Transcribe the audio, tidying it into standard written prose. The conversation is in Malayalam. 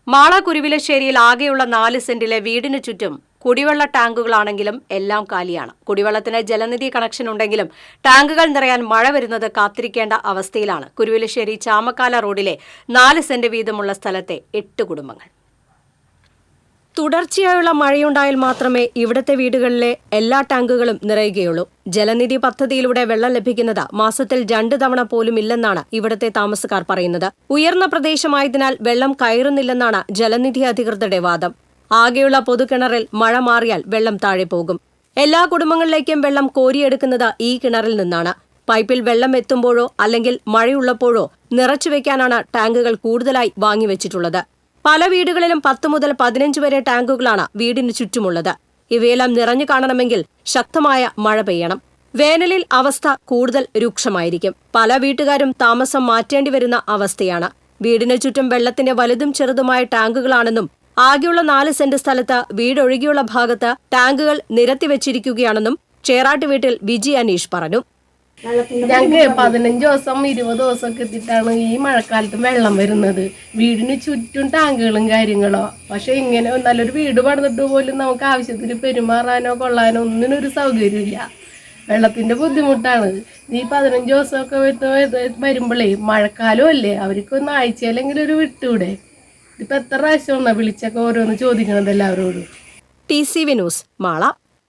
മാള കുരുവിലശ്ശേരിയിൽ ആകെയുള്ള 4 സെന്റിലെ വീടിനു ചുറ്റും കുടിവെള്ള ടാങ്കുകളാണെങ്കിലും എല്ലാം കാലിയാണ്. കുടിവെള്ളത്തിന് ജലനിധി കണക്ഷൻ ഉണ്ടെങ്കിലും ടാങ്കുകൾ നിറയാൻ മഴ വരുന്നത് കാത്തിരിക്കേണ്ട അവസ്ഥയിലാണ് കുരുവിലശ്ശേരി ചാമക്കാല റോഡിലെ 4 സെന്റ് വീതമുള്ള സ്ഥലത്തെ 8 കുടുംബങ്ങൾ. തുടർച്ചയായുള്ള മഴയുണ്ടായാൽ മാത്രമേ ഇവിടത്തെ വീടുകളിലെ എല്ലാ ടാങ്കുകളും നിറയുകയുള്ളൂ. ജലനിധി പദ്ധതിയിലൂടെ വെള്ളം ലഭിക്കുന്നത് മാസത്തിൽ 2 തവണ പോലും ഇല്ലെന്നാണ് ഇവിടത്തെ താമസക്കാർ പറയുന്നത്. ഉയർന്ന പ്രദേശമായതിനാൽ വെള്ളം കയറുന്നില്ലെന്നാണ് ജലനിധി അധികൃതരുടെ വാദം. ആകെയുള്ള പൊതുകിണറിൽ മഴ മാറിയാൽ വെള്ളം താഴെ പോകും. എല്ലാ കുടുംബങ്ങളിലേക്കും വെള്ളം കോരിയെടുക്കുന്നത് ഈ കിണറിൽ നിന്നാണ്. പൈപ്പിൽ വെള്ളം എത്തുമ്പോഴോ അല്ലെങ്കിൽ മഴയുള്ളപ്പോഴോ നിറച്ചുവെക്കാനാണ് ടാങ്കുകൾ കൂടുതലായി വാങ്ങിവെച്ചിട്ടുള്ളത്. പല വീടുകളിലും 10 മുതൽ 15 വരെ ടാങ്കുകളാണ് വീടിന് ചുറ്റുമുള്ളത്. ഇവയെല്ലാം നിറഞ്ഞു കാണണമെങ്കിൽ ശക്തമായ മഴ പെയ്യണം. വേനലിൽ അവസ്ഥ കൂടുതൽ രൂക്ഷമായിരിക്കും. പല വീട്ടുകാരും താമസം മാറ്റേണ്ടി വരുന്ന അവസ്ഥയാണ്. വീടിന് ചുറ്റും വെള്ളത്തിന്റെ വലുതും ചെറുതുമായ ടാങ്കുകളാണെന്നും ആകെയുള്ള 4 സെന്റ് സ്ഥലത്ത് വീടൊഴികെയുള്ള ഭാഗത്ത് ടാങ്കുകൾ നിരത്തിവെച്ചിരിക്കുകയാണെന്നും ചേറാട്ട് വീട്ടിൽ വിജി അനീഷ് പറഞ്ഞു. ഞങ്ങൾക്ക് 15 ദിവസം 20 ദിവസമൊക്കെ എത്തിയിട്ടാണ് ഈ മഴക്കാലത്ത് വെള്ളം വരുന്നത്. വീടിന് ചുറ്റും ടാങ്കുകളും കാര്യങ്ങളോ. പക്ഷെ ഇങ്ങനെ നല്ലൊരു വീട് പണിതിട്ട് പോലും നമുക്ക് ആവശ്യത്തിന് പെരുമാറാനോ കൊള്ളാനോ ഒന്നിനൊരു സൗകര്യമില്ല. വെള്ളത്തിന്റെ ബുദ്ധിമുട്ടാണ്. ഈ 15 ദിവസമൊക്കെ വരുമ്പോഴേ മഴക്കാലം അല്ലേ, അവർക്കൊന്ന് ആഴ്ചയിലെങ്കിലും ഒരു വിട്ടൂടെ? ഇപ്പൊ എത്ര പ്രാവശ്യം വിളിച്ചൊക്കെ ഓരോന്ന് ചോദിക്കണത് എല്ലാവരോടും. TCV news Mala.